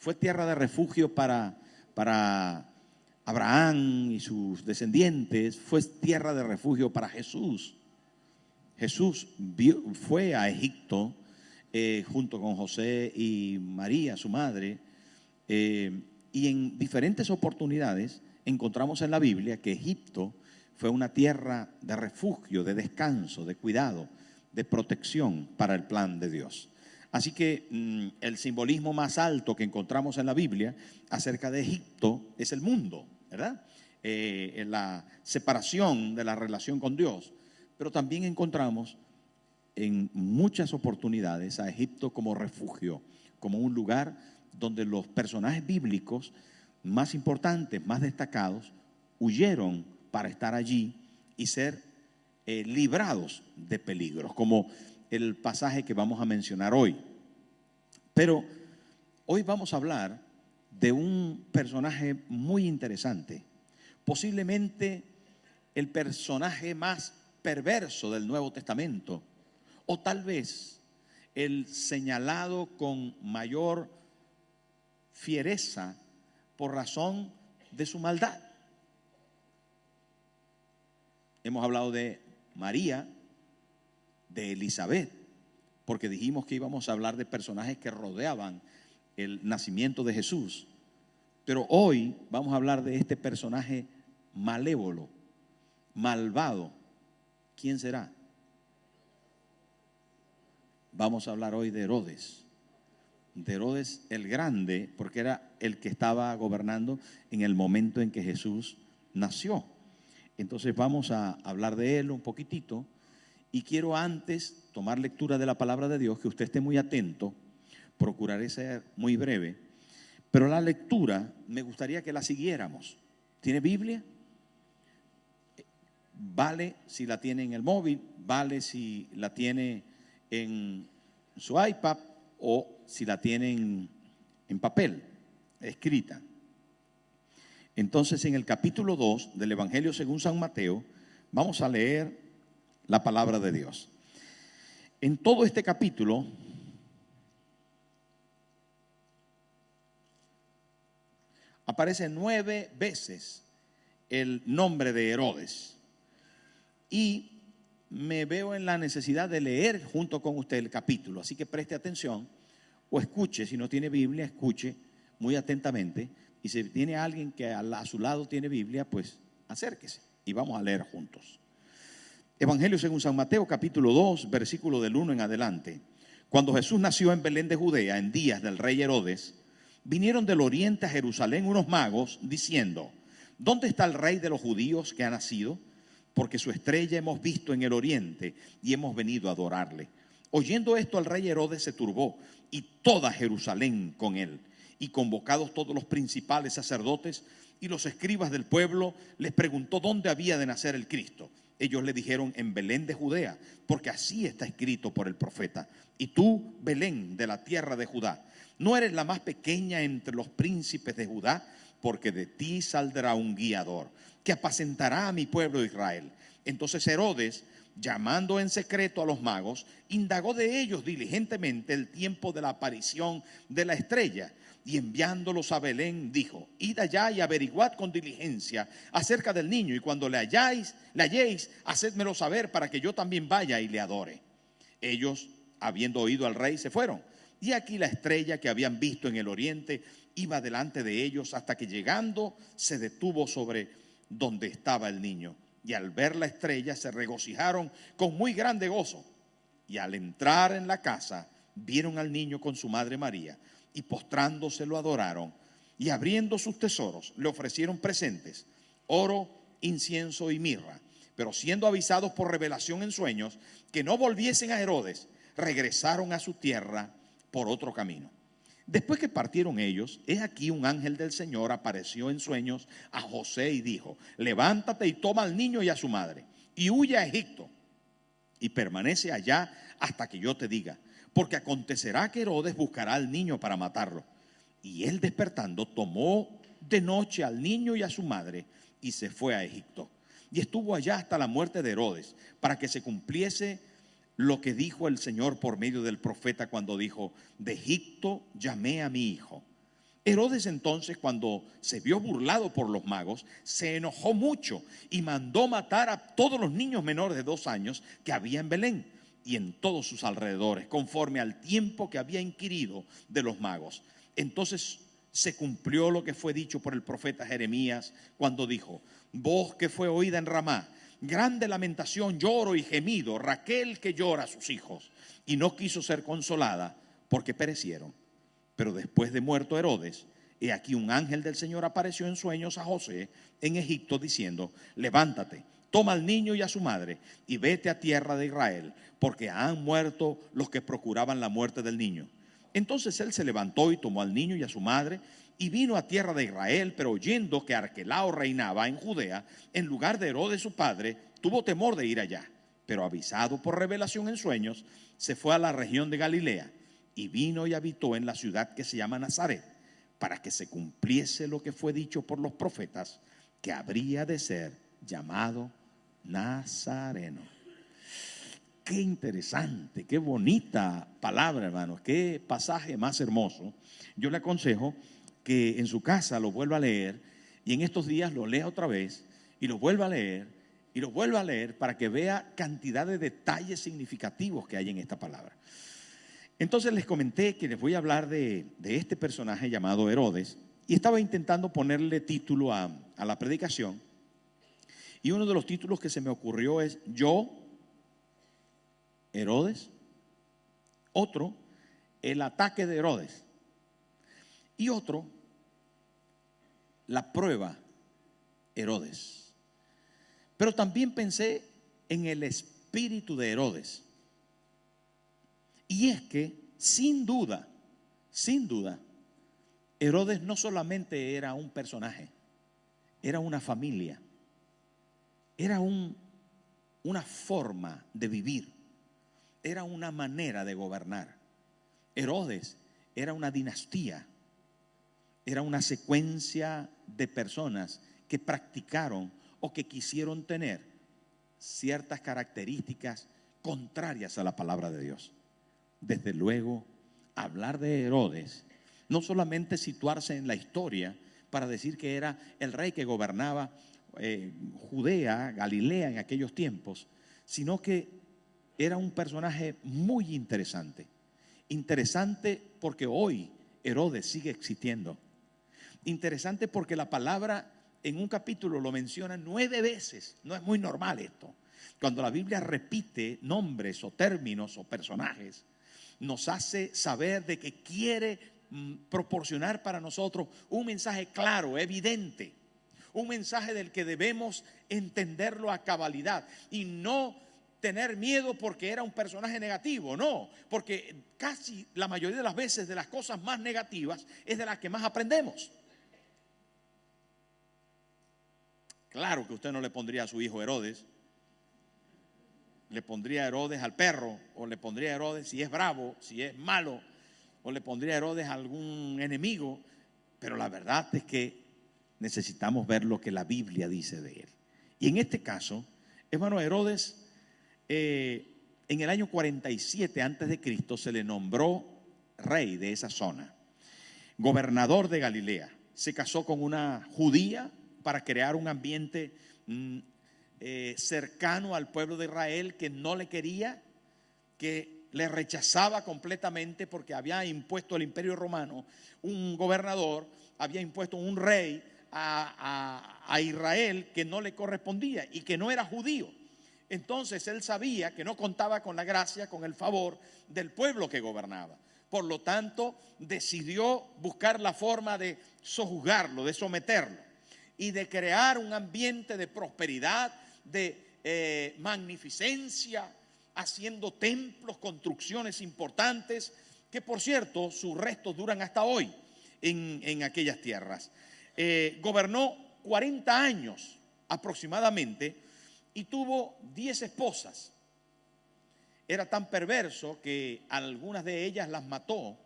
fue tierra de refugio para Abraham y sus descendientes, fue tierra de refugio para Jesús. Jesús fue a Egipto junto con José y María, su madre, y en diferentes oportunidades encontramos en la Biblia que Egipto fue una tierra de refugio, de descanso, de cuidado, de protección para el plan de Dios. Así que el simbolismo más alto que encontramos en la Biblia acerca de Egipto es el mundo, ¿verdad? La separación de la relación con Dios. Pero también encontramos en muchas oportunidades a Egipto como refugio, como un lugar donde los personajes bíblicos más importantes, más destacados, huyeron para estar allí y ser librados de peligros, como el pasaje que vamos a mencionar hoy. Pero hoy vamos a hablar de un personaje muy interesante, posiblemente el personaje más perverso del Nuevo Testamento, o tal vez el señalado con mayor fiereza por razón de su maldad. Hemos hablado de María, de Elizabeth, porque dijimos que íbamos a hablar de personajes que rodeaban el nacimiento de Jesús. Pero hoy vamos a hablar de este personaje malévolo, malvado. ¿Quién será? Vamos a hablar hoy de Herodes el Grande, porque era el que estaba gobernando en el momento en que Jesús nació. Entonces vamos a hablar de él un poquitito, y quiero antes tomar lectura de la palabra de Dios, que usted esté muy atento. Procuraré ser muy breve, pero la lectura me gustaría que la siguiéramos. ¿Tiene Biblia? Vale si la tiene en el móvil, vale si la tiene en su iPad o si la tiene en papel, escrita. Entonces, en el capítulo 2 del Evangelio según San Mateo, vamos a leer la palabra de Dios. En todo este capítulo aparece 9 veces el nombre de Herodes. Y me veo en la necesidad de leer junto con usted el capítulo. Así que preste atención o escuche, si no tiene Biblia, escuche muy atentamente. Y si tiene alguien que a su lado tiene Biblia, pues acérquese y vamos a leer juntos. Evangelio según San Mateo, capítulo 2, versículo del 1 en adelante. Cuando Jesús nació en Belén de Judea, en días del rey Herodes, vinieron del oriente a Jerusalén unos magos diciendo: ¿dónde está el rey de los judíos que ha nacido? Porque su estrella hemos visto en el oriente y hemos venido a adorarle. Oyendo esto, el rey Herodes se turbó y toda Jerusalén con él. Y convocados todos los principales sacerdotes y los escribas del pueblo, les preguntó dónde había de nacer el Cristo. Ellos le dijeron: en Belén de Judea, porque así está escrito por el profeta. Y tú, Belén, de la tierra de Judá, no eres la más pequeña entre los príncipes de Judá, porque de ti saldrá un guiador que apacentará a mi pueblo Israel. Entonces Herodes, llamando en secreto a los magos, indagó de ellos diligentemente el tiempo de la aparición de la estrella. Y enviándolos a Belén, dijo: id allá y averiguad con diligencia acerca del niño, y cuando le halléis, hacedmelo saber para que yo también vaya y le adore. Ellos, habiendo oído al rey, se fueron. Y aquí la estrella que habían visto en el oriente iba delante de ellos, hasta que llegando se detuvo sobre donde estaba el niño. Y al ver la estrella se regocijaron con muy grande gozo. Y al entrar en la casa vieron al niño con su madre María, y postrándose lo adoraron. Y abriendo sus tesoros le ofrecieron presentes: oro, incienso y mirra. Pero siendo avisados por revelación en sueños que no volviesen a Herodes, regresaron a su tierra por otro camino. Después que partieron ellos, he aquí un ángel del Señor apareció en sueños a José y dijo: levántate y toma al niño y a su madre y huye a Egipto y permanece allá hasta que yo te diga, porque acontecerá que Herodes buscará al niño para matarlo. Y él, despertando, tomó de noche al niño y a su madre y se fue a Egipto. Y estuvo allá hasta la muerte de Herodes, para que se cumpliese lo que dijo el Señor por medio del profeta, cuando dijo: de Egipto llamé a mi hijo. Herodes entonces, cuando se vio burlado por los magos, se enojó mucho y mandó matar a todos los niños menores de 2 años que había en Belén y en todos sus alrededores, conforme al tiempo que había inquirido de los magos. Entonces se cumplió lo que fue dicho por el profeta Jeremías cuando dijo: voz que fue oída en Ramá, grande lamentación, lloro y gemido, Raquel que llora a sus hijos, y no quiso ser consolada porque perecieron. Pero después de muerto Herodes, he aquí un ángel del Señor apareció en sueños a José en Egipto diciendo: levántate, toma al niño y a su madre y vete a tierra de Israel, porque han muerto los que procuraban la muerte del niño. Entonces él se levantó y tomó al niño y a su madre y vino a tierra de Israel, pero oyendo que Arquelao reinaba en Judea, en lugar de Herodes su padre, tuvo temor de ir allá. Pero avisado por revelación en sueños, se fue a la región de Galilea y vino y habitó en la ciudad que se llama Nazaret, para que se cumpliese lo que fue dicho por los profetas, que habría de ser llamado Nazareno. Qué interesante, qué bonita palabra, hermanos, qué pasaje más hermoso. Yo le aconsejo que en su casa lo vuelva a leer y en estos días lo lea otra vez y lo vuelva a leer y lo vuelva a leer para que vea cantidad de detalles significativos que hay en esta palabra. Entonces les comenté que les voy a hablar de este personaje llamado Herodes y estaba intentando ponerle título a la predicación, y uno de los títulos que se me ocurrió es Yo, Herodes. Otro, el ataque de Herodes. Y otro, la prueba Herodes. Pero también pensé en el espíritu de Herodes. Y es que, sin duda, Herodes no solamente era un personaje, era una familia, era una forma de vivir, era una manera de gobernar. Herodes era una dinastía, era una secuencia de personas que practicaron o que quisieron tener ciertas características contrarias a la palabra de Dios. Desde luego, hablar de Herodes, no solamente situarse en la historia para decir que era el rey que gobernaba Judea, Galilea en aquellos tiempos, sino que era un personaje muy interesante. Interesante porque hoy Herodes sigue existiendo. Interesante porque la palabra en un capítulo lo menciona 9 veces. No es muy normal esto. Cuando la Biblia repite nombres o términos o personajes, nos hace saber de que quiere proporcionar para nosotros un mensaje claro, evidente, un mensaje del que debemos entenderlo a cabalidad y no tener miedo porque era un personaje negativo. No, porque casi la mayoría de las veces de las cosas más negativas es de las que más aprendemos. Claro que usted no le pondría a su hijo Herodes, le pondría Herodes al perro, o le pondría Herodes si es bravo, si es malo, o le pondría Herodes a algún enemigo. Pero la verdad es que necesitamos ver lo que la Biblia dice de él. Y en este caso, hermano, Herodes, en el año 47 antes de Cristo se le nombró rey de esa zona, gobernador de Galilea. Se casó con una judía para crear un ambiente cercano al pueblo de Israel, que no le quería, que le rechazaba completamente, porque había impuesto el Imperio Romano un gobernador, había impuesto un rey a Israel que no le correspondía y que no era judío. Entonces él sabía que no contaba con la gracia, con el favor del pueblo que gobernaba. Por lo tanto, decidió buscar la forma de sojuzgarlo, de someterlo y de crear un ambiente de prosperidad, de magnificencia, haciendo templos, construcciones importantes, que por cierto sus restos duran hasta hoy en aquellas tierras. Gobernó 40 años aproximadamente y tuvo 10 esposas. Era tan perverso que algunas de ellas las mató.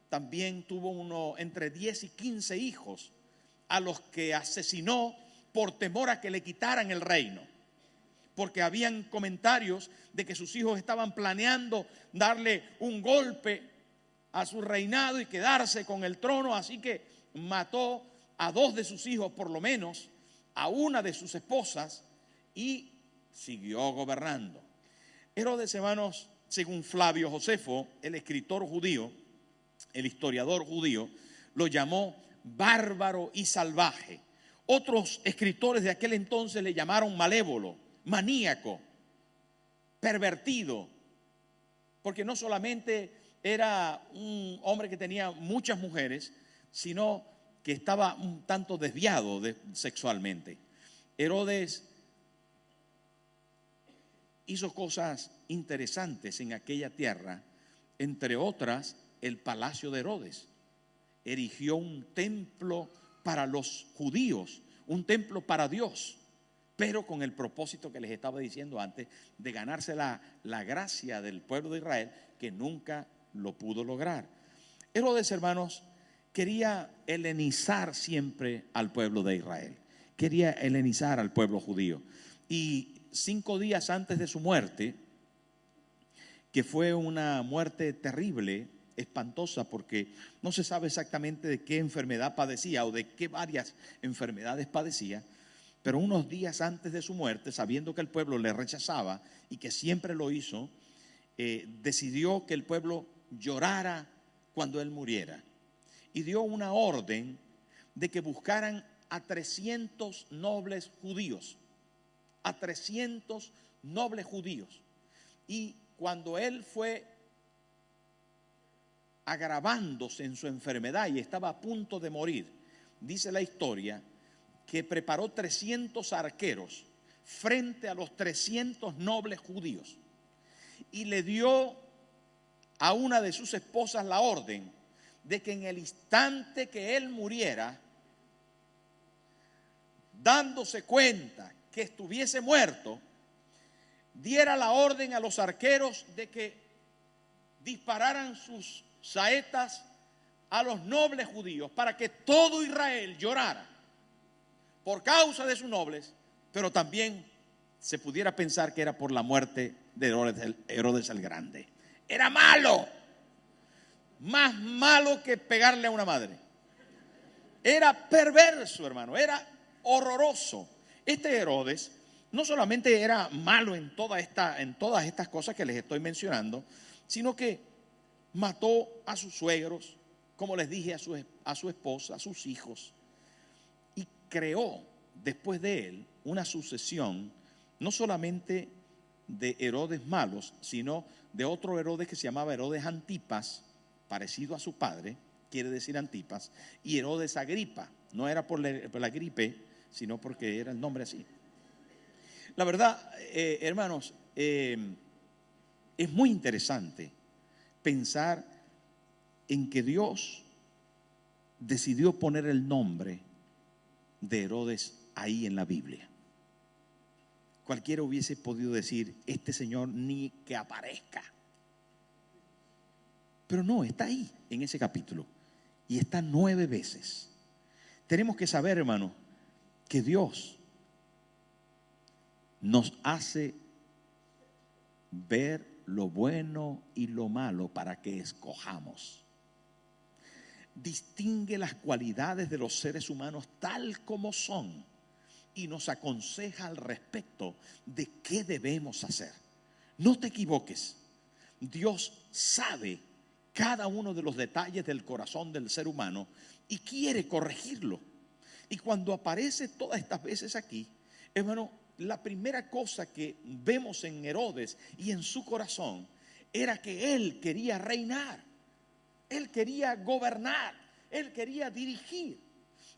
También tuvo entre 10 y 15 hijos a los que asesinó por temor a que le quitaran el reino, porque habían comentarios de que sus hijos estaban planeando darle un golpe a su reinado y quedarse con el trono, así que mató a 2 de sus hijos por lo menos, a una de sus esposas y siguió gobernando. Herodes, hermanos, según Flavio Josefo, el escritor judío, el historiador judío, lo llamó bárbaro y salvaje. Otros escritores de aquel entonces le llamaron malévolo, maníaco, pervertido, porque no solamente era un hombre que tenía muchas mujeres, sino que estaba un tanto desviado sexualmente. Herodes hizo cosas interesantes en aquella tierra, entre otras el palacio de Herodes. Erigió un templo para los judíos, un templo para Dios, pero con el propósito que les estaba diciendo antes, de ganarse la gracia del pueblo de Israel, que nunca lo pudo lograr. Herodes, hermanos, quería helenizar siempre al pueblo de Israel, quería helenizar al pueblo judío. Y 5 días antes de su muerte, que fue una muerte terrible, espantosa, porque no se sabe exactamente de qué enfermedad padecía o de qué varias enfermedades padecía, pero unos días antes de su muerte, sabiendo que el pueblo le rechazaba y que siempre lo hizo, decidió que el pueblo llorara cuando él muriera, y dio una orden de que buscaran a 300 nobles judíos, a 300 nobles judíos. Y cuando él fue agravándose en su enfermedad y estaba a punto de morir, dice la historia que preparó 300 arqueros frente a los 300 nobles judíos y le dio a una de sus esposas la orden de que en el instante que él muriera, dándose cuenta que estuviese muerto, diera la orden a los arqueros de que dispararan sus saetas a los nobles judíos para que todo Israel llorara por causa de sus nobles, pero también se pudiera pensar que era por la muerte de Herodes el Grande. Era malo, más malo que pegarle a una madre. Era perverso, hermano, era horroroso. Este Herodes no solamente era malo en todas estas cosas que les estoy mencionando, sino que mató a sus suegros, como les dije, a su esposa, a sus hijos, y creó después de él una sucesión no solamente de Herodes malos, sino de otro Herodes que se llamaba Herodes Antipas, parecido a su padre, quiere decir Antipas, y Herodes Agripa. No era por la gripe, sino porque era el nombre así. La verdad, hermanos, es muy interesante pensar en que Dios decidió poner el nombre de Herodes ahí en la Biblia. Cualquiera hubiese podido decir, este señor ni que aparezca. Pero no, está ahí en ese capítulo y está 9 veces. Tenemos que saber, hermano, que Dios nos hace ver lo bueno y lo malo para que escojamos. Distingue las cualidades de los seres humanos tal como son y nos aconseja al respecto de qué debemos hacer. No te equivoques, Dios sabe cada uno de los detalles del corazón del ser humano y quiere corregirlo. Y cuando aparece todas estas veces aquí, hermano, la primera cosa que vemos en Herodes y en su corazón era que él quería reinar, él quería gobernar, él quería dirigir.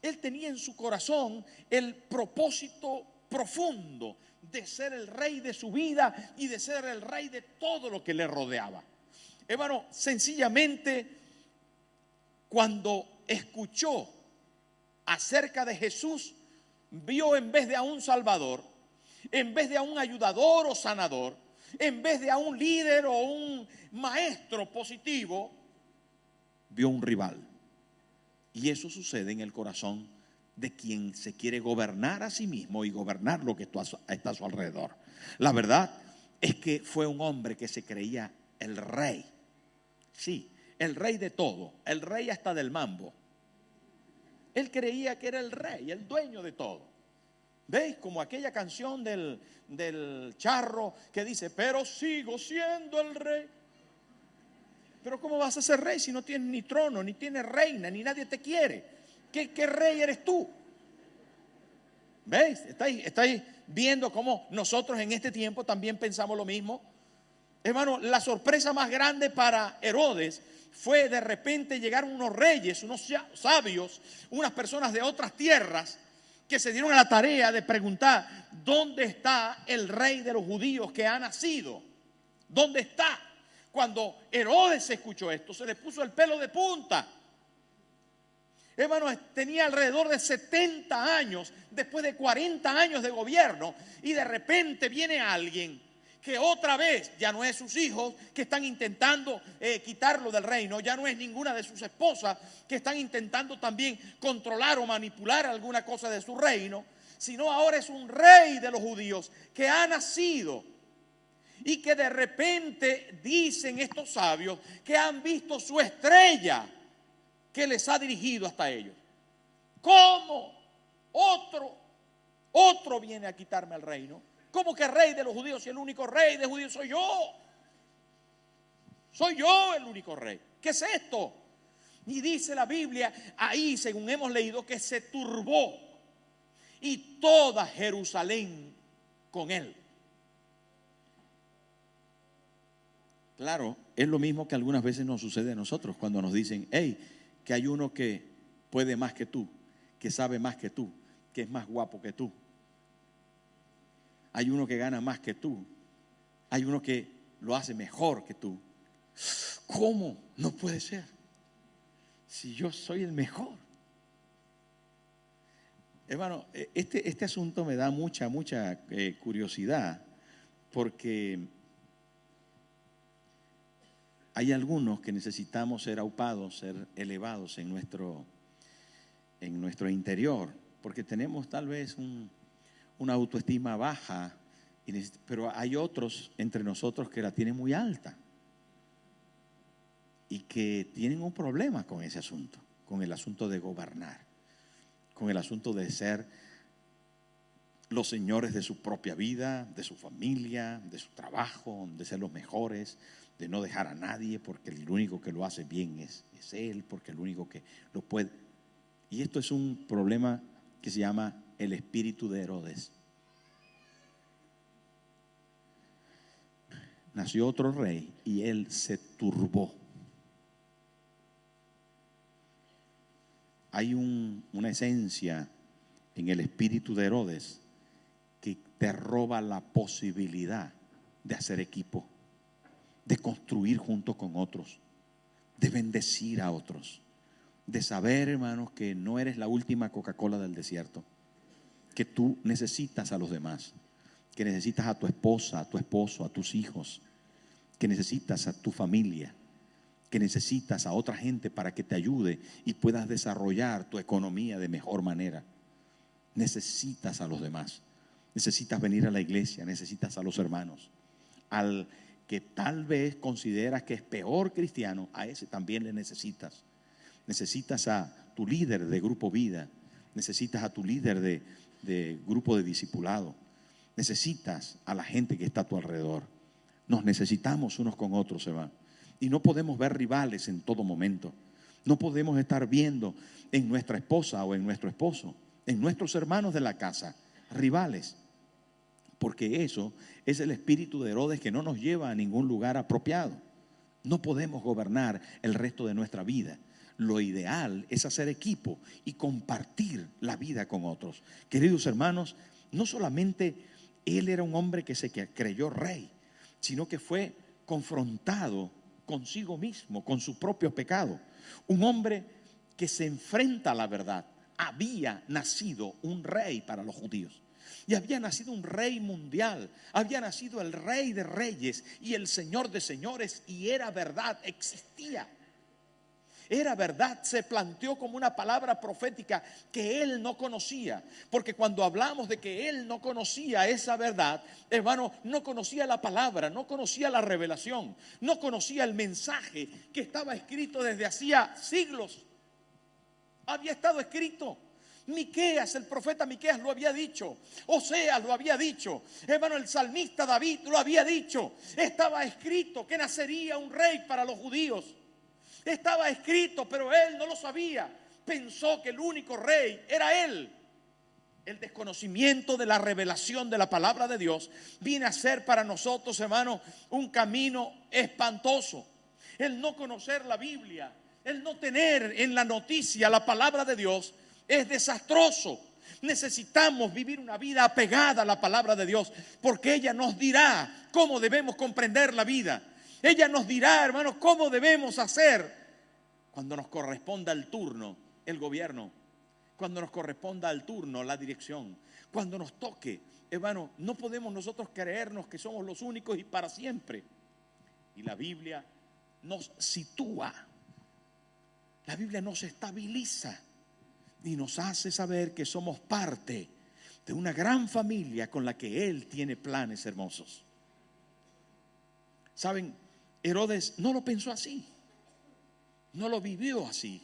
Él tenía en su corazón el propósito profundo de ser el rey de su vida y de ser el rey de todo lo que le rodeaba. Hermano, sencillamente cuando escuchó acerca de Jesús, vio en vez de a un salvador, en vez de a un ayudador o sanador, en vez de a un líder o un maestro positivo, vio un rival. Y eso sucede en el corazón de quien se quiere gobernar a sí mismo y gobernar lo que está a su alrededor. La verdad es que fue un hombre que se creía el rey. Sí, el rey de todo, el rey hasta del mambo. Él creía que era el rey, el dueño de todo. ¿Veis? Como aquella canción del charro que dice, pero sigo siendo el rey. Pero ¿cómo vas a ser rey si no tienes ni trono, ni tienes reina, ni nadie te quiere? ¿Qué rey eres tú? ¿Veis? ¿Estáis viendo cómo nosotros en este tiempo también pensamos lo mismo? Hermano, la sorpresa más grande para Herodes fue de repente llegar unos reyes, unos sabios, unas personas de otras tierras que se dieron a la tarea de preguntar, ¿dónde está el rey de los judíos que ha nacido? ¿Dónde está? Cuando Herodes escuchó esto, se le puso el pelo de punta. Hermano, tenía alrededor de 70 años, después de 40 años de gobierno, y de repente viene alguien que otra vez ya no es sus hijos que están intentando quitarlo del reino, ya no es ninguna de sus esposas que están intentando también controlar o manipular alguna cosa de su reino, sino ahora es un rey de los judíos que ha nacido y que de repente dicen estos sabios que han visto su estrella que les ha dirigido hasta ellos. ¿Cómo otro viene a quitarme el reino? ¿Cómo que rey de los judíos si el único rey de judíos soy yo? Soy yo el único rey. ¿Qué es esto? Y dice la Biblia ahí, según hemos leído, que se turbó y toda Jerusalén con él. Claro, es lo mismo que algunas veces nos sucede a nosotros cuando nos dicen, hey, que hay uno que puede más que tú, que sabe más que tú, que es más guapo que tú. Hay uno que gana más que tú. Hay uno que lo hace mejor que tú. ¿Cómo? No puede ser. Si yo soy el mejor. Hermano, este asunto me da mucha curiosidad, porque hay algunos que necesitamos ser aupados, ser elevados en nuestro interior, porque tenemos tal vez una autoestima baja, pero hay otros entre nosotros que la tienen muy alta y que tienen un problema con ese asunto, con el asunto de gobernar, con el asunto de ser los señores de su propia vida, de su familia, de su trabajo, de ser los mejores, de no dejar a nadie, porque el único que lo hace bien es él, porque el único que lo puede. Y esto es un problema que se llama el espíritu de Herodes. Nació otro rey y él se turbó. Hay una esencia en el espíritu de Herodes que te roba la posibilidad de hacer equipo, de construir junto con otros, de bendecir a otros, de saber, hermanos, que no eres la última Coca-Cola del desierto, que tú necesitas a los demás, que necesitas a tu esposa, a tu esposo, a tus hijos, que necesitas a tu familia, que necesitas a otra gente para que te ayude y puedas desarrollar tu economía de mejor manera. Necesitas a los demás, necesitas venir a la iglesia, necesitas a los hermanos. Al que tal vez consideras que es peor cristiano, a ese también le necesitas. Necesitas a tu líder de grupo vida, necesitas a tu líder de grupo de discipulado, necesitas a la gente que está a tu alrededor. Nos necesitamos unos con otros, hermano. Y no podemos ver rivales en todo momento. No podemos estar viendo en nuestra esposa o en nuestro esposo, en nuestros hermanos de la casa, rivales. Porque eso es el espíritu de Herodes que no nos lleva a ningún lugar apropiado. No podemos gobernar el resto de nuestra vida. Lo ideal es hacer equipo y compartir la vida con otros. Queridos hermanos, no solamente él era un hombre que se creyó rey, sino que fue confrontado consigo mismo, con su propio pecado. Un hombre que se enfrenta a la verdad. Había nacido un rey para los judíos. Y había nacido un rey mundial, había nacido el rey de reyes y el señor de señores, y era verdad, existía. Era verdad, se planteó como una palabra profética que él no conocía. Porque cuando hablamos de que él no conocía esa verdad, hermano, no conocía la palabra, no conocía la revelación, no conocía el mensaje que estaba escrito desde hacía siglos. Había estado escrito. Miqueas, el profeta Miqueas lo había dicho. Oseas lo había dicho. Hermano, el salmista David lo había dicho. Estaba escrito que nacería un rey para los judíos. Estaba escrito, pero él no lo sabía. Pensó que el único rey era él. El desconocimiento de la revelación de la palabra de Dios viene a ser para nosotros, hermano, un camino espantoso. El no conocer la Biblia, el no tener en la noticia la palabra de Dios es desastroso. Necesitamos vivir una vida apegada a la palabra de Dios, porque ella nos dirá cómo debemos comprender la vida. Ella nos dirá, hermanos, cómo debemos hacer cuando nos corresponda el turno, el gobierno, cuando nos corresponda el turno, la dirección, cuando nos toque. Hermano, no podemos nosotros creernos que somos los únicos y para siempre. Y la Biblia nos sitúa, la Biblia nos estabiliza y nos hace saber que somos parte de una gran familia con la que Él tiene planes hermosos. ¿Saben? Herodes no lo pensó así, no lo vivió así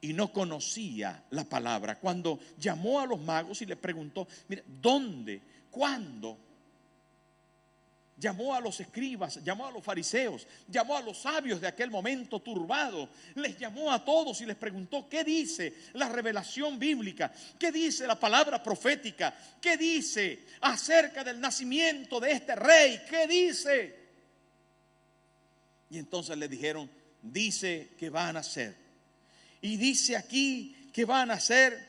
y no conocía la palabra. Cuando llamó a los magos y les preguntó, mira, ¿dónde? ¿Cuándo? Llamó a los escribas, llamó a los fariseos, llamó a los sabios de aquel momento turbado, les llamó a todos y les preguntó qué dice la revelación bíblica, qué dice la palabra profética, qué dice acerca del nacimiento de este rey, qué dice. Y entonces le dijeron, dice que va a nacer. Y dice aquí que va a nacer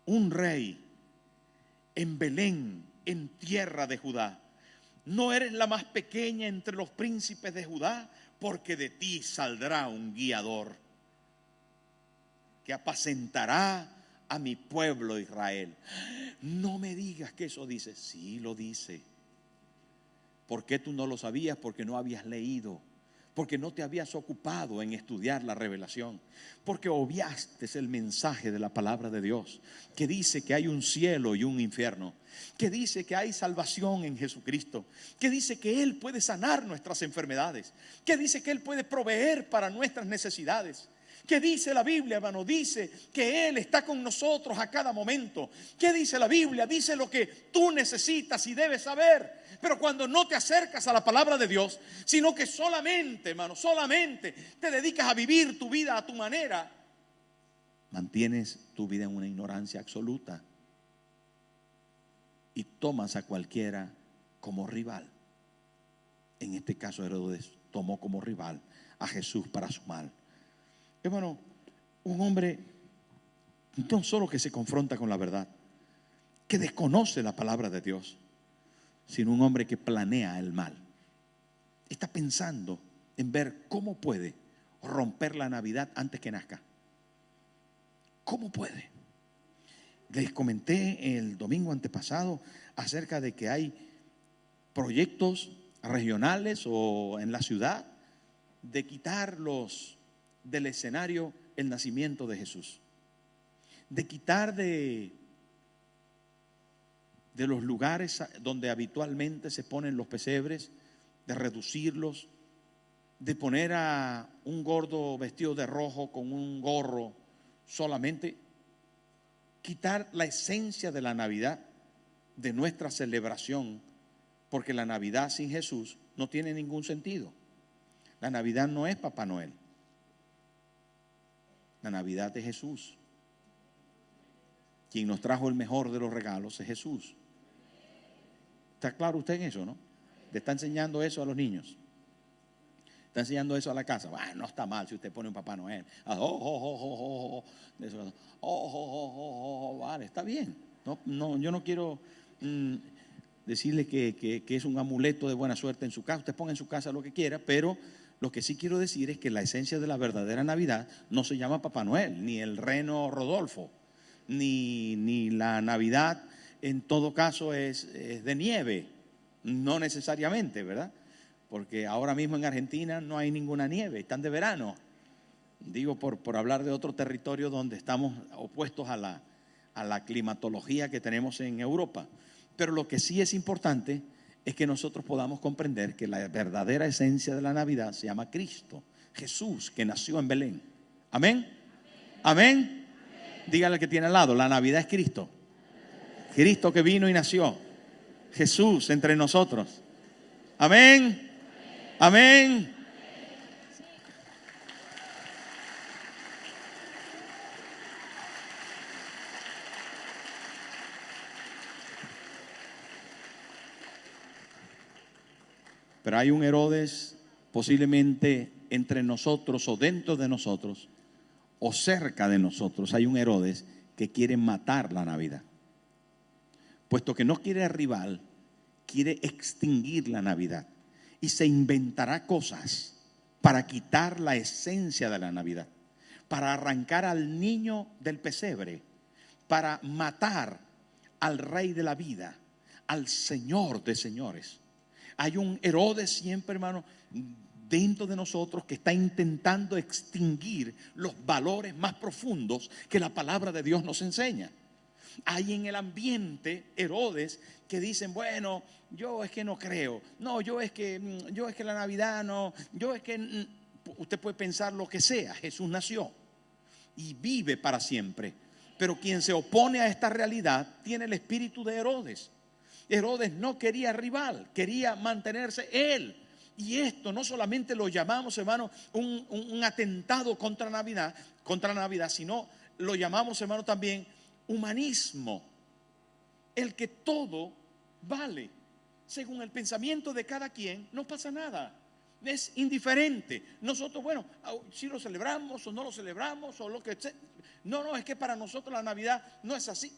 un rey en Belén, en tierra de Judá. No eres la más pequeña entre los príncipes de Judá, porque de ti saldrá un guiador que apacentará a mi pueblo Israel. No me digas que eso dice. Sí, lo dice. ¿Por qué tú no lo sabías? Porque no habías leído, porque no te habías ocupado en estudiar la revelación, porque obviaste el mensaje de la palabra de Dios, que dice que hay un cielo y un infierno, que dice que hay salvación en Jesucristo, que dice que Él puede sanar nuestras enfermedades, que dice que Él puede proveer para nuestras necesidades. ¿Qué dice la Biblia, hermano? Dice que Él está con nosotros a cada momento. ¿Qué dice la Biblia? Dice lo que tú necesitas y debes saber. Pero cuando no te acercas a la palabra de Dios, sino que solamente, hermano, solamente te dedicas a vivir tu vida a tu manera, mantienes tu vida en una ignorancia absoluta y tomas a cualquiera como rival. En este caso, Herodes tomó como rival a Jesús para su mal. Hermano, un hombre no solo que se confronta con la verdad, que desconoce la palabra de Dios, sino un hombre que planea el mal. Está pensando en ver cómo puede romper la Navidad antes que nazca. ¿Cómo puede? Les comenté el domingo antepasado acerca de que hay proyectos regionales o en la ciudad de quitarlos del escenario el nacimiento de Jesús, de quitar de los lugares donde habitualmente se ponen los pesebres, de reducirlos, de poner a un gordo vestido de rojo con un gorro solamente, quitar la esencia de la Navidad, de nuestra celebración, porque la Navidad sin Jesús no tiene ningún sentido. La Navidad no es Papá Noel. La Navidad es Jesús. Quien nos trajo el mejor de los regalos es Jesús. ¿Está claro usted en eso, no? Le está enseñando eso a los niños. Está enseñando eso a la casa. Bueno, no está mal si usted pone un Papá Noel. Vale, está bien. No, yo no quiero decirle que es un amuleto de buena suerte en su casa. Usted ponga en su casa lo que quiera, pero lo que sí quiero decir es que la esencia de la verdadera Navidad no se llama Papá Noel, ni el reno Rodolfo, ni la Navidad en todo caso es de nieve, no necesariamente, ¿verdad? Porque ahora mismo en Argentina no hay ninguna nieve, están de verano. Digo por hablar de otro territorio donde estamos opuestos a la climatología que tenemos en Europa. Pero lo que sí es importante es que nosotros podamos comprender que la verdadera esencia de la Navidad se llama Cristo, Jesús, que nació en Belén. Amén. Amén. Dígale al que tiene al lado, la Navidad es Cristo. Cristo que vino y nació. Jesús entre nosotros. Amén. Amén. Pero hay un Herodes posiblemente entre nosotros o dentro de nosotros o cerca de nosotros. Hay un Herodes que quiere matar la Navidad. Puesto que no quiere rival, quiere extinguir la Navidad. Y se inventará cosas para quitar la esencia de la Navidad, para arrancar al niño del pesebre, para matar al Rey de la vida, al Señor de señores. Hay un Herodes siempre, hermano, dentro de nosotros que está intentando extinguir los valores más profundos que la palabra de Dios nos enseña. Hay en el ambiente Herodes que dicen, bueno, yo es que no creo, no, yo es que la Navidad no, yo es que usted puede pensar lo que sea. Jesús nació y vive para siempre, pero quien se opone a esta realidad tiene el espíritu de Herodes. Herodes no quería rival, quería mantenerse él. Y esto no solamente lo llamamos, hermano, un atentado contra Navidad, sino lo llamamos, hermano, también humanismo. El que todo vale según el pensamiento de cada quien, no pasa nada. Es indiferente. Nosotros, bueno, si lo celebramos o no lo celebramos o lo que sea. No, es que para nosotros la Navidad no es así.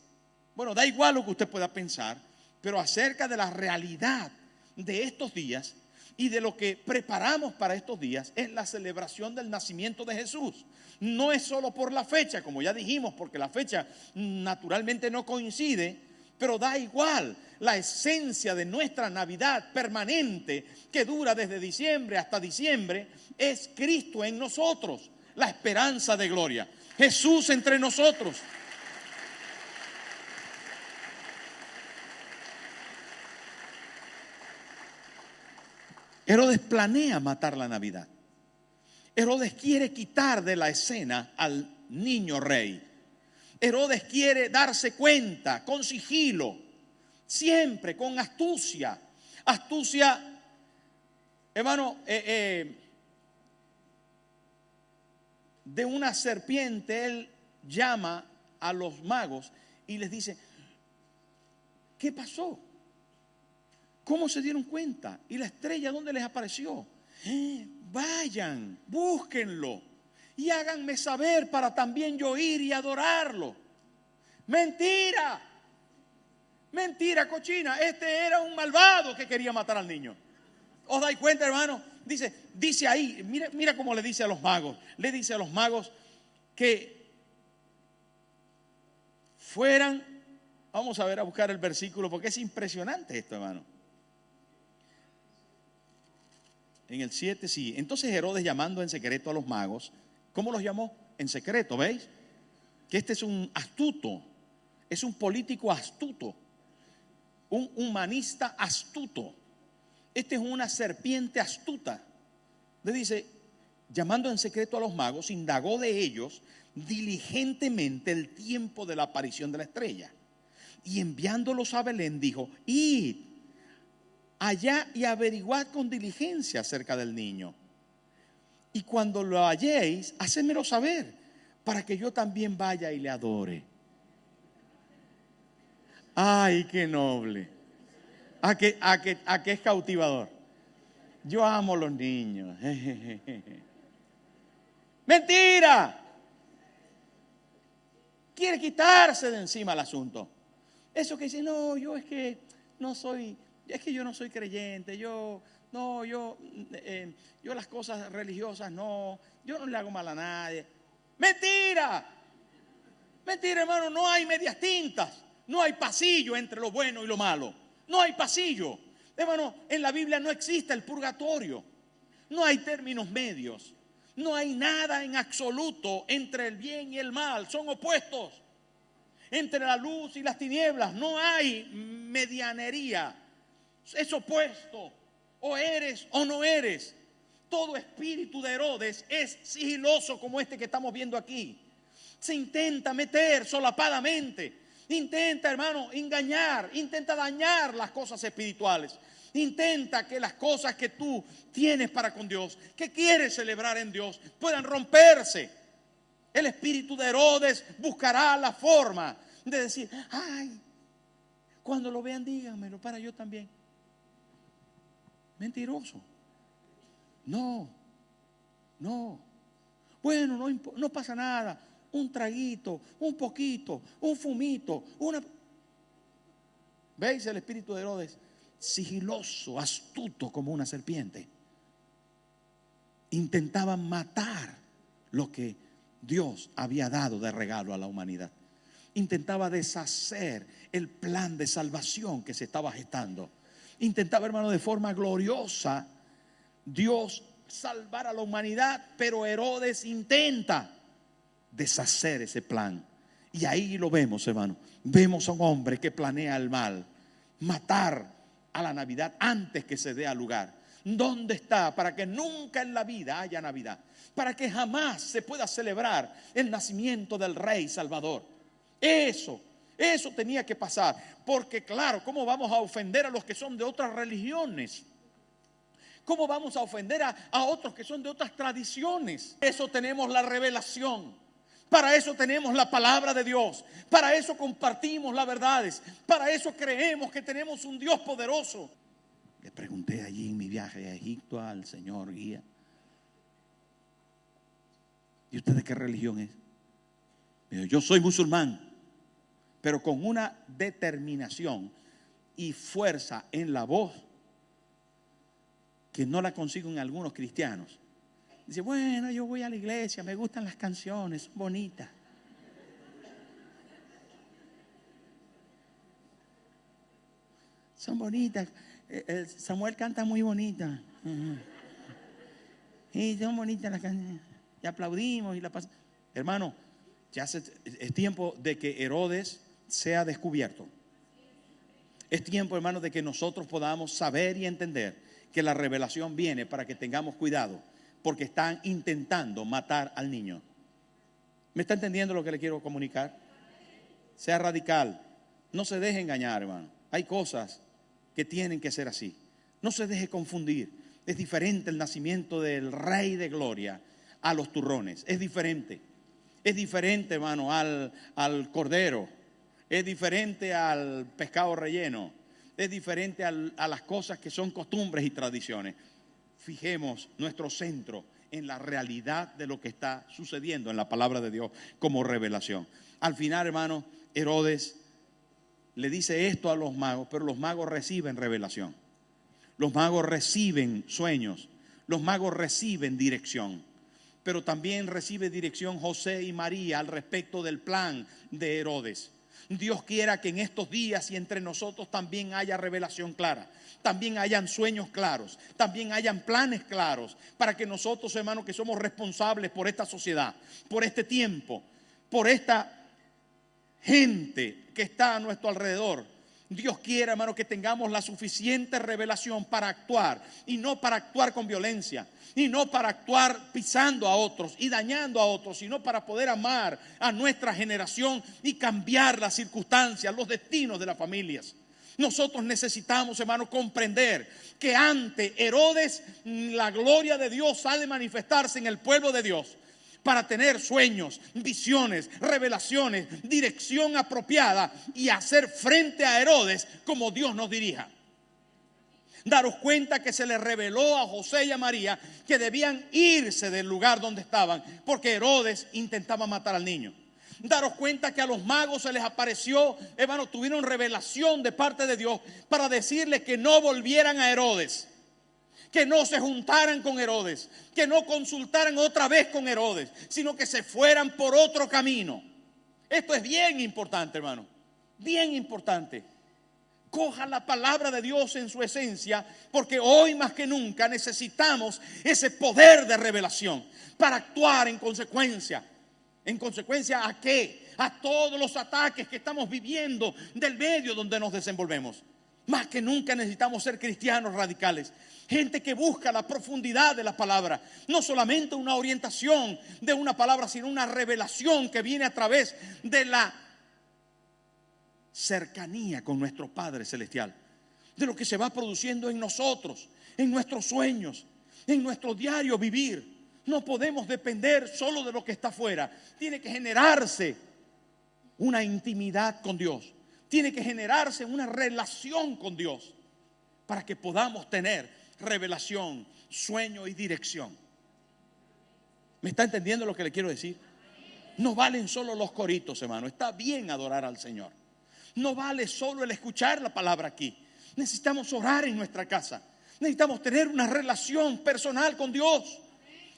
Bueno, da igual lo que usted pueda pensar, pero acerca de la realidad de estos días y de lo que preparamos para estos días es la celebración del nacimiento de Jesús. No es solo por la fecha, como ya dijimos, porque la fecha naturalmente no coincide, pero da igual. La esencia de nuestra Navidad permanente, que dura desde diciembre hasta diciembre, es Cristo en nosotros, la esperanza de gloria. Jesús entre nosotros. Herodes planea matar la Navidad. Herodes quiere quitar de la escena al niño rey. Herodes quiere darse cuenta con sigilo, siempre con astucia. Astucia, hermano, de una serpiente. Él llama a los magos y les dice, ¿qué pasó? ¿Cómo se dieron cuenta? ¿Y la estrella dónde les apareció? Vayan, búsquenlo y háganme saber para también yo ir y adorarlo. Mentira, mentira cochina. Este era un malvado que quería matar al niño. ¿Os dais cuenta, hermano? Dice ahí, mira cómo le dice a los magos. Le dice a los magos que fueran, vamos a ver, a buscar el versículo porque es impresionante esto, hermano. En el 7, sí. Entonces Herodes, llamando en secreto a los magos, ¿cómo los llamó? En secreto, ¿veis? Que este es un astuto, es un político astuto, un humanista astuto. Este es una serpiente astuta. Le dice, llamando en secreto a los magos, indagó de ellos diligentemente el tiempo de la aparición de la estrella. Y enviándolos a Belén, dijo, id allá y averiguad con diligencia acerca del niño. Y cuando lo halléis, hacémelo saber, para que yo también vaya y le adore. Ay, qué noble. ¿A qué es cautivador? Yo amo los niños. Mentira. Quiere quitarse de encima el asunto. Eso que dice, no, yo es que no soy... Es que yo no soy creyente, yo las cosas religiosas no, yo no le hago mal a nadie. Mentira, mentira, hermano, no hay medias tintas, no hay pasillo entre lo bueno y lo malo, no hay pasillo. Hermano, en la Biblia no existe el purgatorio, no hay términos medios. No hay nada en absoluto entre el bien y el mal, son opuestos. Entre la luz y las tinieblas no hay medianería, es opuesto, o eres o no eres. Todo espíritu de Herodes es sigiloso como este que estamos viendo aquí. Se intenta meter solapadamente, intenta, hermano, engañar, intenta dañar las cosas espirituales. Intenta que las cosas que tú tienes para con Dios, que quieres celebrar en Dios, puedan romperse. El espíritu de Herodes buscará la forma de decir: ay, cuando lo vean díganmelo para yo también. Mentiroso. No. Bueno, no pasa nada. Un traguito, un poquito, un fumito, ¿Veis el espíritu de Herodes? Sigiloso, astuto como una serpiente. Intentaba matar lo que Dios había dado de regalo a la humanidad. Intentaba deshacer el plan de salvación que se estaba gestando. Intentaba, hermano, de forma gloriosa Dios salvar a la humanidad, pero Herodes intenta deshacer ese plan. Y ahí lo vemos, hermano. Vemos a un hombre que planea el mal, matar a la Navidad antes que se dé a lugar. ¿Dónde está? Para que nunca en la vida haya Navidad, para que jamás se pueda celebrar el nacimiento del Rey Salvador. Eso tenía que pasar, porque claro, ¿cómo vamos a ofender a los que son de otras religiones? ¿Cómo vamos a ofender a otros que son de otras tradiciones? Eso tenemos la revelación. Para eso tenemos la palabra de Dios. Para eso compartimos las verdades. Para eso creemos que tenemos un Dios poderoso. Le pregunté allí en mi viaje a Egipto al señor guía: ¿y usted de qué religión es? Me dijo: yo soy musulmán, pero con una determinación y fuerza en la voz que no la consigo en algunos cristianos. Dice: bueno, yo voy a la iglesia, me gustan las canciones, son bonitas. Son bonitas. Samuel canta muy bonita. Y son bonitas las canciones. Y aplaudimos y la pasamos. Hermano, ya es tiempo de que Herodes sea descubierto. Es tiempo, hermano, de que nosotros podamos saber y entender que la revelación viene para que tengamos cuidado, porque están intentando matar al niño. ¿Me está entendiendo lo que le quiero comunicar? Sea radical. No se deje engañar, hermano. Hay cosas que tienen que ser así. No se deje confundir. Es diferente el nacimiento del Rey de Gloria a los turrones. Es diferente. Es diferente, hermano, al cordero. Es diferente al pescado relleno. Es diferente a las cosas que son costumbres y tradiciones. Fijemos nuestro centro en la realidad de lo que está sucediendo en la palabra de Dios como revelación. Al final, hermano, Herodes le dice esto a los magos, pero los magos reciben revelación. Los magos reciben sueños. Los magos reciben dirección. Pero también recibe dirección José y María al respecto del plan de Herodes. Dios quiera que en estos días y entre nosotros también haya revelación clara, también hayan sueños claros, también hayan planes claros, para que nosotros, hermanos, que somos responsables por esta sociedad, por este tiempo, por esta gente que está a nuestro alrededor, Dios quiera, hermano, que tengamos la suficiente revelación para actuar, y no para actuar con violencia, y no para actuar pisando a otros y dañando a otros, sino para poder amar a nuestra generación y cambiar las circunstancias, los destinos de las familias. Nosotros necesitamos, hermano, comprender que ante Herodes la gloria de Dios ha de manifestarse en el pueblo de Dios, para tener sueños, visiones, revelaciones, dirección apropiada y hacer frente a Herodes como Dios nos dirija. Daros cuenta que se les reveló a José y a María que debían irse del lugar donde estaban, porque Herodes intentaba matar al niño. Daros cuenta que a los magos se les apareció, hermano, tuvieron revelación de parte de Dios para decirles que no volvieran a Herodes, que no se juntaran con Herodes, que no consultaran otra vez con Herodes, sino que se fueran por otro camino. Esto es bien importante, hermano, bien importante. Coja la palabra de Dios en su esencia, porque hoy más que nunca necesitamos ese poder de revelación para actuar en consecuencia. ¿En consecuencia a qué? A todos los ataques que estamos viviendo del medio donde nos desenvolvemos. Más que nunca necesitamos ser cristianos radicales. Gente que busca la profundidad de la palabra. No solamente una orientación de una palabra, sino una revelación que viene a través de la cercanía con nuestro Padre Celestial. De lo que se va produciendo en nosotros, en nuestros sueños, en nuestro diario vivir. No podemos depender solo de lo que está afuera. Tiene que generarse una intimidad con Dios. Tiene que generarse una relación con Dios para que podamos tener revelación, sueño y dirección. ¿Me está entendiendo lo que le quiero decir? No valen solo los coritos, hermano. Está bien adorar al Señor. No vale solo el escuchar la palabra aquí. Necesitamos orar en nuestra casa. Necesitamos tener una relación personal con Dios.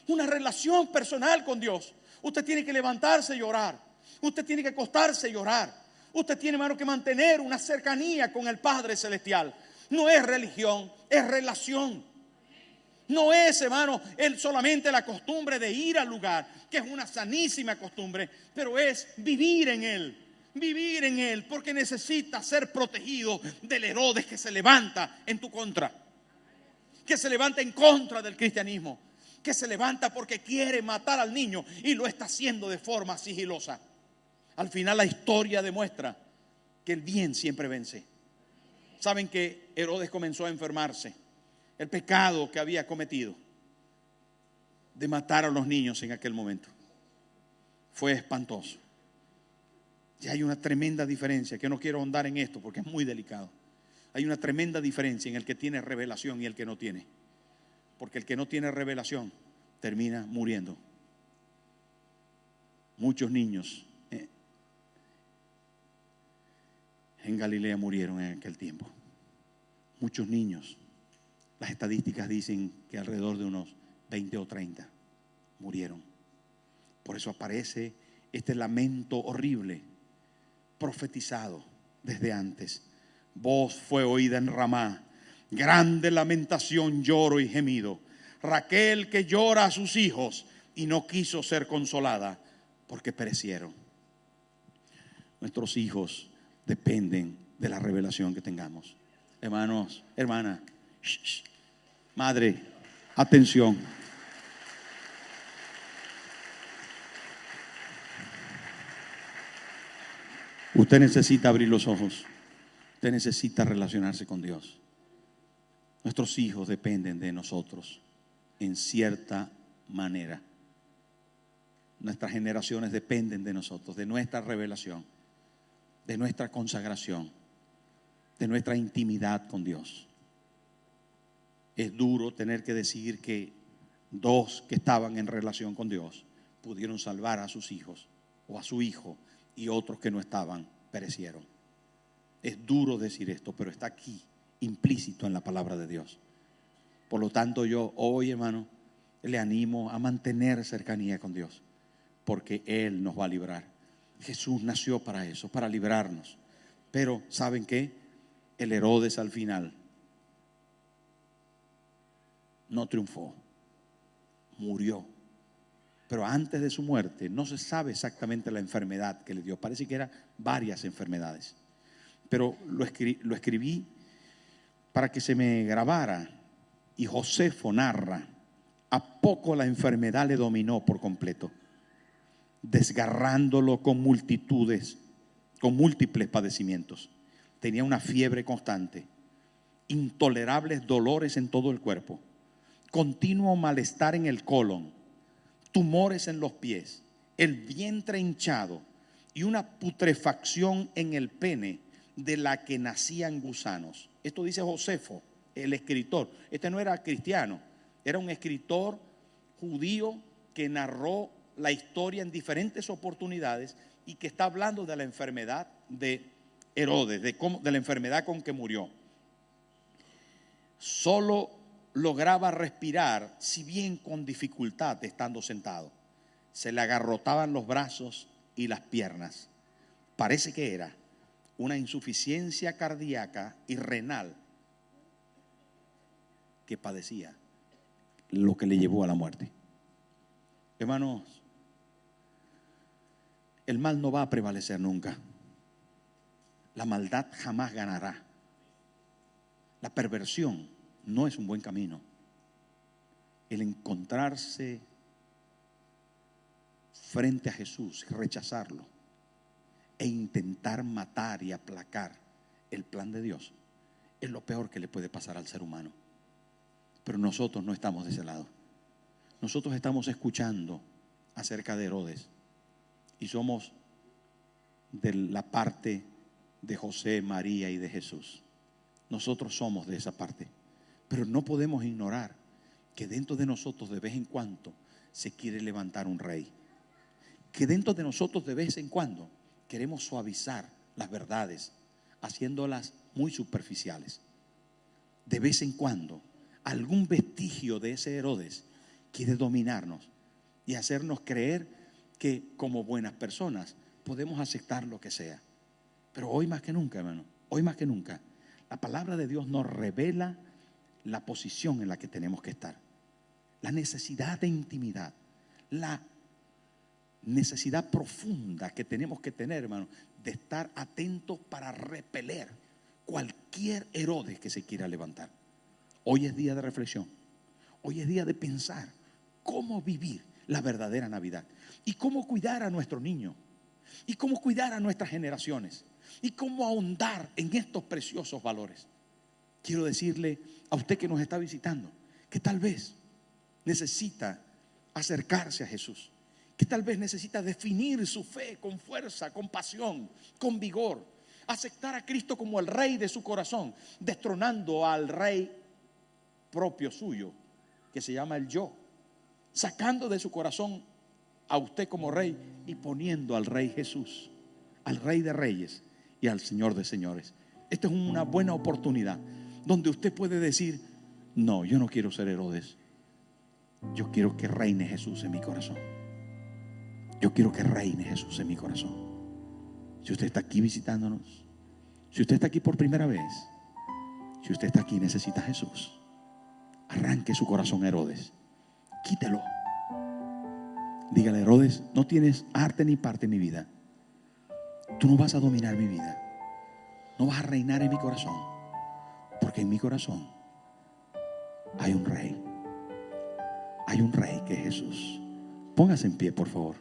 Una relación personal con Dios. Usted tiene que levantarse y orar. Usted tiene que acostarse y orar. Usted tiene, hermano, que mantener una cercanía con el Padre Celestial. No es religión, es relación. No es, hermano, solamente la costumbre de ir al lugar, que es una sanísima costumbre, pero es vivir en Él. Vivir en Él, porque necesita ser protegido del Herodes que se levanta en tu contra. Que se levanta en contra del cristianismo. Que se levanta porque quiere matar al niño y lo está haciendo de forma sigilosa. Al final la historia demuestra que el bien siempre vence. Saben que Herodes comenzó a enfermarse. El pecado que había cometido de matar a los niños en aquel momento fue espantoso. Y hay una tremenda diferencia, que no quiero ahondar en esto porque es muy delicado. Hay una tremenda diferencia en el que tiene revelación y el que no tiene. Porque el que no tiene revelación termina muriendo. Muchos niños en Galilea murieron en aquel tiempo. Muchos niños. Las estadísticas dicen que alrededor de unos 20 o 30 murieron. Por eso aparece este lamento horrible, profetizado desde antes. Voz fue oída en Ramá, grande lamentación, lloro y gemido. Raquel que llora a sus hijos y no quiso ser consolada porque perecieron. Nuestros hijos dependen de la revelación que tengamos. Hermanos, hermanas, madre, atención. Usted necesita abrir los ojos. Usted necesita relacionarse con Dios. Nuestros hijos dependen de nosotros en cierta manera. Nuestras generaciones dependen de nosotros, de nuestra revelación, de nuestra consagración, de nuestra intimidad con Dios. Es duro tener que decir que dos que estaban en relación con Dios pudieron salvar a sus hijos o a su hijo, y otros que no estaban perecieron. Es duro decir esto, pero está aquí implícito en la palabra de Dios. Por lo tanto, yo hoy, hermano, le animo a mantener cercanía con Dios, porque Él nos va a librar. Jesús nació para eso, para librarnos. Pero ¿saben qué? El Herodes al final no triunfó, murió. Pero antes de su muerte no se sabe exactamente la enfermedad que le dio. Parece que eran varias enfermedades. Pero lo escribí para que se me grabara. Y Josefo narra: a poco la enfermedad le dominó por completo, desgarrándolo con multitudes, con múltiples padecimientos. Tenía una fiebre constante, intolerables dolores en todo el cuerpo, continuo malestar en el colon, tumores en los pies, el vientre hinchado y una putrefacción en el pene de la que nacían gusanos. Esto dice Josefo, el escritor. Este no era cristiano, era un escritor judío que narró la historia en diferentes oportunidades y que está hablando de la enfermedad de Herodes, de la enfermedad con que murió. Solo lograba respirar, si bien con dificultad, estando sentado. Se le agarrotaban los brazos y las piernas. Parece que era una insuficiencia cardíaca y renal que padecía, lo que le llevó a la muerte. Hermanos, el mal no va a prevalecer nunca. La maldad jamás ganará. La perversión no es un buen camino. El encontrarse frente a Jesús, rechazarlo e intentar matar y aplacar el plan de Dios es lo peor que le puede pasar al ser humano. Pero nosotros no estamos de ese lado. Nosotros estamos escuchando acerca de Herodes y somos de la parte de José, María y de Jesús. Nosotros somos de esa parte. Pero no podemos ignorar que dentro de nosotros de vez en cuando se quiere levantar un rey. Que dentro de nosotros de vez en cuando queremos suavizar las verdades, haciéndolas muy superficiales. De vez en cuando algún vestigio de ese Herodes quiere dominarnos y hacernos creer que como buenas personas podemos aceptar lo que sea. Pero hoy más que nunca, hermano, hoy más que nunca, la palabra de Dios nos revela la posición en la que tenemos que estar. La necesidad de intimidad, la necesidad profunda que tenemos que tener, hermano, de estar atentos para repeler cualquier Herodes que se quiera levantar. Hoy es día de reflexión. Hoy es día de pensar cómo vivir la verdadera Navidad y cómo cuidar a nuestros niños y cómo cuidar a nuestras generaciones y cómo ahondar en estos preciosos valores. Quiero decirle a usted que nos está visitando que tal vez necesita acercarse a Jesús, que tal vez necesita definir su fe con fuerza, con pasión, con vigor, aceptar a Cristo como el rey de su corazón, destronando al rey propio suyo, que se llama el yo, sacando de su corazón a usted como rey y poniendo al rey Jesús, al rey de reyes y al Señor de señores. Esta es una buena oportunidad donde usted puede decir: no, yo no quiero ser Herodes. Yo quiero que reine Jesús en mi corazón. Yo quiero que reine Jesús en mi corazón. Si usted está aquí visitándonos, si usted está aquí por primera vez, si usted está aquí y necesita a Jesús, arranque su corazón a Herodes, quítelo. Dígale: Herodes, no tienes arte ni parte en mi vida. Tú no vas a dominar mi vida. No vas a reinar en mi corazón, porque en mi corazón hay un rey. Hay un rey que es Jesús. Póngase en pie, por favor.